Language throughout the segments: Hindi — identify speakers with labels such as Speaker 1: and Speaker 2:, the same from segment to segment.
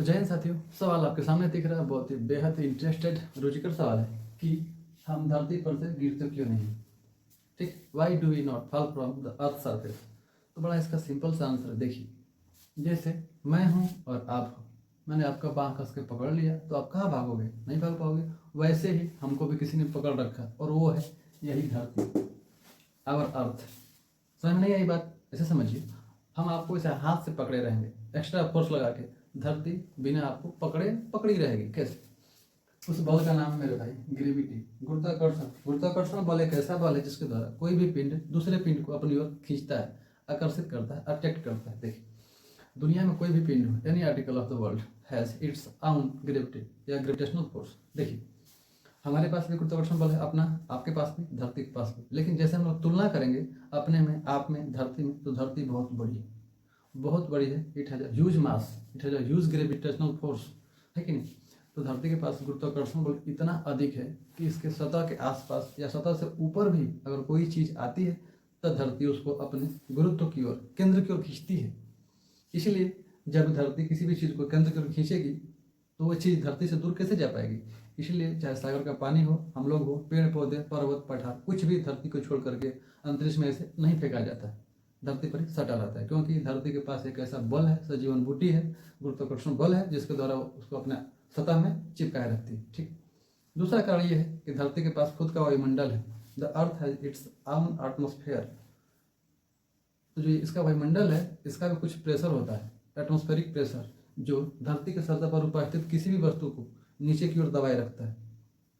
Speaker 1: जय हिंद साथियों, सवाल आपके सामने दिख रहा है, बहुत ही बेहद इंटरेस्टेड रुचिकर सवाल है कि हम धरती पर से गिरते क्यों नहीं। ठीक, why do we not fall from the earth surface. तो बड़ा इसका सिंपल सा आंसर है। देखिए, जैसे मैं हूँ और आप हो, मैंने आपका बाँह कस के पकड़ लिया तो आप कहाँ भागोगे, नहीं भाग पाओगे। वैसे ही हमको भी किसी ने पकड़ रखा और वो है यही धरती, आवर अर्थ। समझ में नहीं आई बात? ऐसे समझिए, हम आपको इसे हाथ से पकड़े रहेंगे, एक्स्ट्रा फोर्स लगा के, धरती बिना आपको पकड़े पकड़ी रहेगी। कैसे? उस बल का नाम है मेरे भाई ग्रेविटी, गुरुत्वाकर्षण। गुरुत्वाकर्षण बल एक ऐसा बल है जिसके द्वारा कोई भी पिंड दूसरे पिंड को अपनी ओर खींचता है, आकर्षित करता है, अट्रैक्ट करता है। देखिए, दुनिया में कोई भी पिंड हो, any article of the world has its own gravity या ग्रेविटेशनल फोर्स। देखिए, हमारे पास भी गुरुत्वाकर्षण बल है अपना, आपके पास भी, धरती के पास भी। लेकिन जैसे हम लोग तुलना करेंगे अपने में, आप में, धरती में, तो धरती बहुत बड़ी है, बहुत बड़ी है। It has a huge mass, it has a huge gravitational force, है कि नहीं? तो धरती के पास गुरुत्वाकर्षण बल इतना अधिक है कि इसके सतह के आसपास या सतह से ऊपर भी अगर कोई चीज़ आती है तो धरती उसको अपने गुरुत्व की ओर, केंद्र की ओर खींचती है। इसलिए जब धरती किसी भी चीज़ को केंद्र की ओर खींचेगी तो वो चीज़ धरती से दूर कैसे जा पाएगी। इसलिए चाहे सागर का पानी हो, हम लोग हो, पेड़ पौधे, पर्वत, पठार, कुछ भी धरती को छोड़ करके अंतरिक्ष में ऐसे नहीं फेंका जाता है, धरती पर ही सटा रहता है। क्योंकि धरती के पास एक ऐसा बल है, सजीवन बूटी है, गुरुत्वाकर्षण बल है, जिसके द्वारा उसको अपने सतह में चिपकाए रखती है। ठीक, दूसरा कारण यह है कि धरती के पास खुद का वायुमंडल है। The earth has its own atmosphere. तो जो इसका वायुमंडल है, इसका भी कुछ प्रेशर होता है, एटमॉस्फेरिक प्रेशर, जो धरती के सतह पर उपस्थित किसी भी वस्तु को नीचे की ओर दबाए रखता है।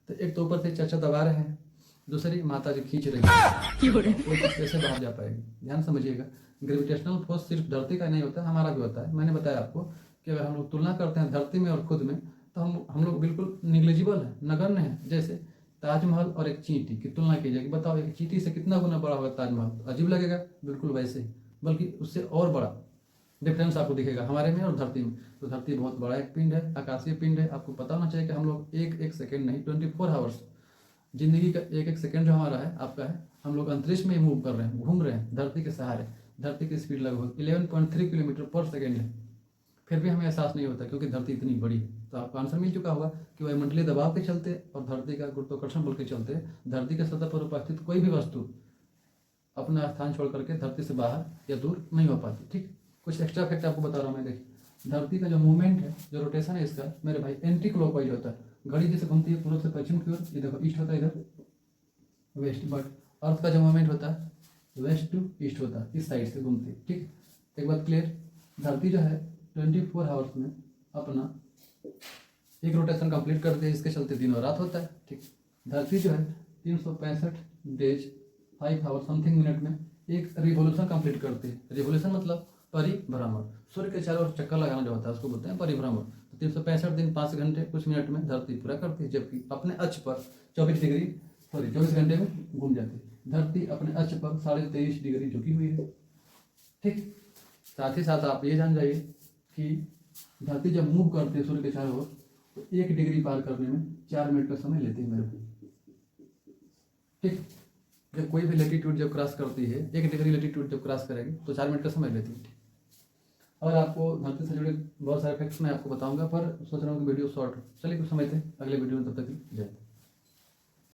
Speaker 1: तो एक तो ऊपर से चाचा दबा रहे हैं, दूसरी माता जी खींच रही है, वो चीज़ कैसे बाहर जा पाएगी। ध्यान समझिएगा, ग्रेविटेशनल फोर्स सिर्फ धरती का नहीं होता, हमारा भी होता है। मैंने बताया आपको कि अगर हम लोग तुलना करते हैं धरती में और खुद में, तो हम लोग बिल्कुल निग्लिजिबल है, नगण्य है। जैसे ताजमहल और एक चींटी की तुलना कीजिए, बताओ एक चींटी से कितना गुना बड़ा होगा ताजमहल, अजीब लगेगा। बिल्कुल वैसे ही, बल्कि उससे और बड़ा डिफरेंस आपको दिखेगा हमारे में और धरती में। तो धरती बहुत बड़ा एक पिंड है, आकाशीय पिंड है। आपको पता होना चाहिए कि हम लोग एक एक सेकेंड नहीं, 24 आवर्स, जिंदगी का एक एक सेकेंड जो हमारा है, आपका है, हम लोग अंतरिक्ष में मूव कर रहे हैं, घूम रहे हैं धरती के सहारे। धरती की स्पीड लगभग 11.3 किलोमीटर पर सेकेंड है, फिर भी हमें एहसास नहीं होता क्योंकि धरती इतनी बड़ी है। तो आपको आंसर मिल चुका होगा कि वायुमंडलीय दबाव के चलते और धरती का गुरुत्वाकर्षण बल के चलते धरती के सतह पर उपस्थित कोई भी वस्तु अपना स्थान छोड़ करके धरती से बाहर या दूर नहीं हो पाती। ठीक, कुछ एक्स्ट्रा फैक्ट आपको बता रहा हूँ मैं। देखिए, धरती का जो मूवमेंट है, जो रोटेशन है इसका, मेरे भाई, एंटी क्लॉकवाइज होता है। घड़ी जैसे घूमती है पूर्व से पश्चिम की ओर, ये देखो ईस्ट होता है, इधर वेस्ट। बट अर्थ का जो मूवमेंट होता है वेस्ट टू ईस्ट होता है, इस साइड से घूमती है। ठीक, एक बात क्लियर, धरती जो है 24 आवर्स में अपना एक रोटेशन कंप्लीट करती है, इसके चलते दिन और रात होता है। ठीक, धरती जो है 365 डेज 5 आवर समथिंग मिनट में एक रिवोल्यूशन कंप्लीट करती है। रिवोल्यूशन मतलब परिभ्रमण, सूर्य के चारों ओर चक्कर लगाना जो होता है उसको बोलते हैं परिभ्रमण। तो 365 दिन 5 घंटे कुछ मिनट में धरती पूरा करती है, जबकि अपने अक्ष पर 24 घंटे में घूम जाती है। धरती अपने अक्ष पर 23.5 डिग्री झुकी हुई है। ठीक, साथ ही साथ आप ये जान जाइए कि धरती जब मूव करती है सूर्य के चारों ओर, तो 1 डिग्री पार करने में 4 मिनट का समय लेती है मेरे को। ठीक, जब कोई भी लेटीट्यूड जब क्रॉस करती है, 1 डिग्री लेटीट्यूड जब क्रॉस करेगी तो 4 मिनट का समय लेती है। और आपको धरती से जुड़े बहुत सारे फैक्ट्स मैं आपको बताऊंगा, पर सोच रहा हूँ कि वीडियो शॉर्ट हो। चलिए कुछ समय थे, अगले वीडियो में, तब तक जय।